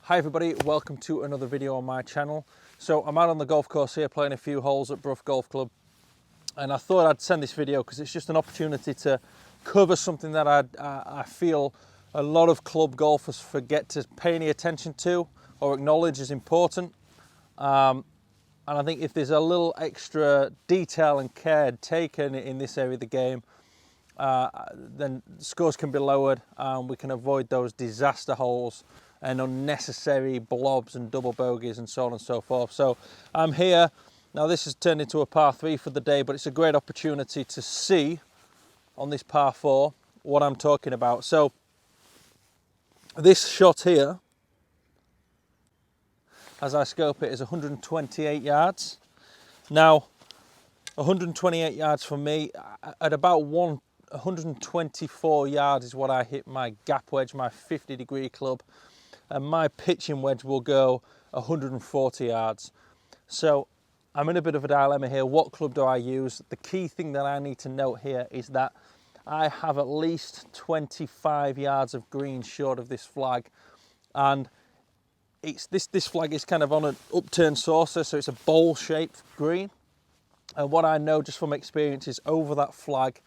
Hi everybody, welcome to another video on my channel. So I'm out on the golf course here playing a few holes at Brough Golf Club, and I thought I'd send this video because it's just an opportunity to cover something that I feel a lot of club golfers forget to pay any attention to or acknowledge as important. And I think if there's a little extra detail and care taken in this area of the game, then scores can be lowered and we can avoid those disaster holes and unnecessary blobs and double bogeys and so on and so forth. So I'm here now. This has turned into a par 3 for the day, but it's a great opportunity to see on this par 4 what I'm talking about. So this shot here, as I scope it, is 128 yards. Now 128 yards for me, at about 124 yards is what I hit my gap wedge, my 50-degree club, and my pitching wedge will go 140 yards. So I'm in a bit of a dilemma here. What club do I use? The key thing that I need to note here is that I have at least 25 yards of green short of this flag, and it's this flag is kind of on an upturned saucer, so it's a bowl-shaped green. And what I know just from experience is over that flag,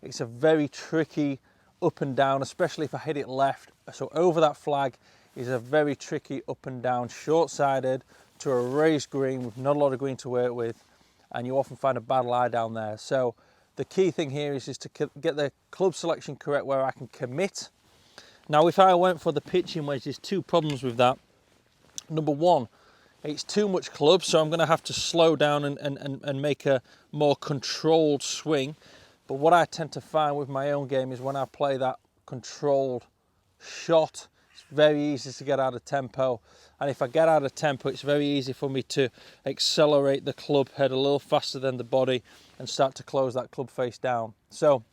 it's a very tricky up and down, especially if I hit it left. So over that flag is a very tricky up and down, short-sided to a raised green with not a lot of green to work with, and you often find a bad lie down there. So the key thing here is to get the club selection correct where I can commit. Now, if I went for the pitching wedge, there's two problems with that. Number one, it's too much club, so I'm going to have to slow down and make a more controlled swing. But what I tend to find with my own game is when I play that controlled shot, it's very easy to get out of tempo. And if I get out of tempo, it's very easy for me to accelerate the club head a little faster than the body and start to close that club face down. So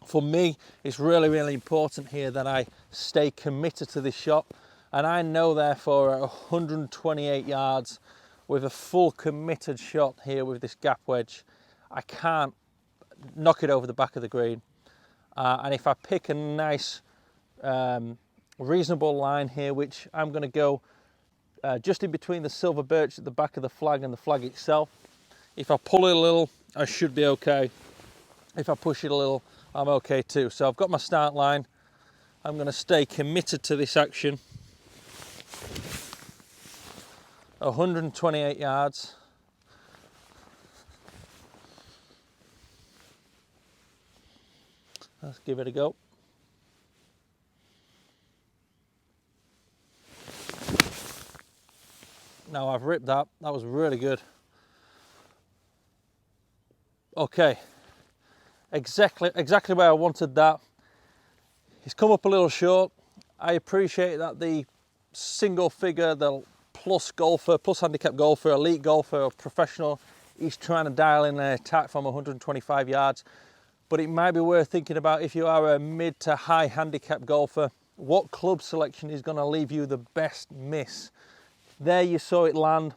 for me, it's really, really important here that I stay committed to this shot. And I know therefore at 128 yards with a full committed shot here with this gap wedge, I can't knock it over the back of the green. And if I pick a nice reasonable line here, which I'm going to go just in between the silver birch at the back of the flag and the flag itself, if I pull it a little, I should be okay. If I push it a little, I'm okay too. So I've got my start line. I'm going to stay committed to this action. 128 yards. Let's give it a go. Now I've ripped that. That was really good. Okay, exactly where I wanted that. It's come up a little short. I appreciate that the single figure, the plus golfer, plus handicap golfer, elite golfer, or professional, he's trying to dial in an attack from 125 yards. But it might be worth thinking about if you are a mid to high handicap golfer, what club selection is going to leave you the best miss. There you saw it land.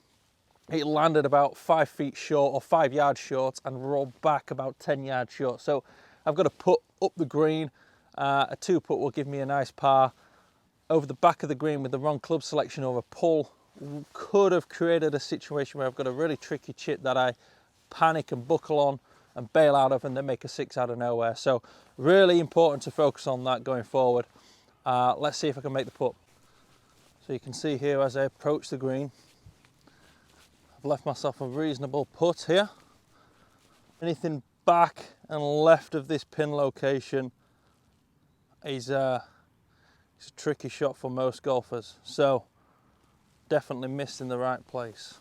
It landed about 5 feet short or 5 yards short and rolled back about 10 yards short. So I've got to put up the green. A 2-putt will give me a nice par. Over the back of the green with the wrong club selection or a pull could have created a situation where I've got a really tricky chip that I panic and buckle on and bail out of and then make a 6 out of nowhere. So really important to focus on that going forward. Let's see if I can make the putt. So you can see here as I approach the green, I've left myself a reasonable putt here. Anything back and left of this pin location is it's a tricky shot for most golfers, so definitely missed in the right place.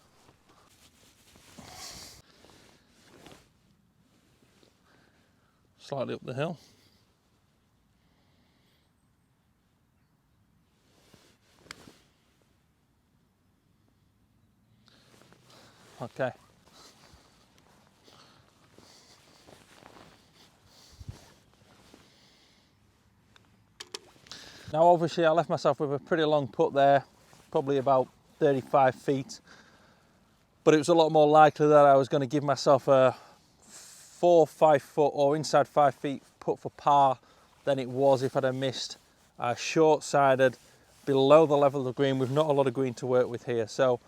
Slightly up the hill. Okay. Now obviously I left myself with a pretty long putt there, probably about 35 feet, but it was a lot more likely that I was going to give myself a 4, 5 foot or inside 5 feet putt for par than it was if I'd have missed a short-sided below the level of the green. We've not a lot of green to work with here. So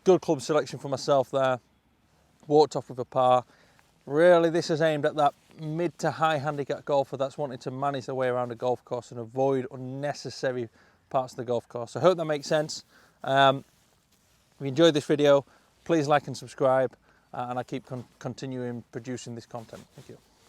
good club selection for myself there. Walked off with a par. Really, this is aimed at that mid to high handicap golfer that's wanting to manage their way around a golf course and avoid unnecessary parts of the golf course. I hope that makes sense. If you enjoyed this video, please like and subscribe, and I keep continuing producing this content. Thank you.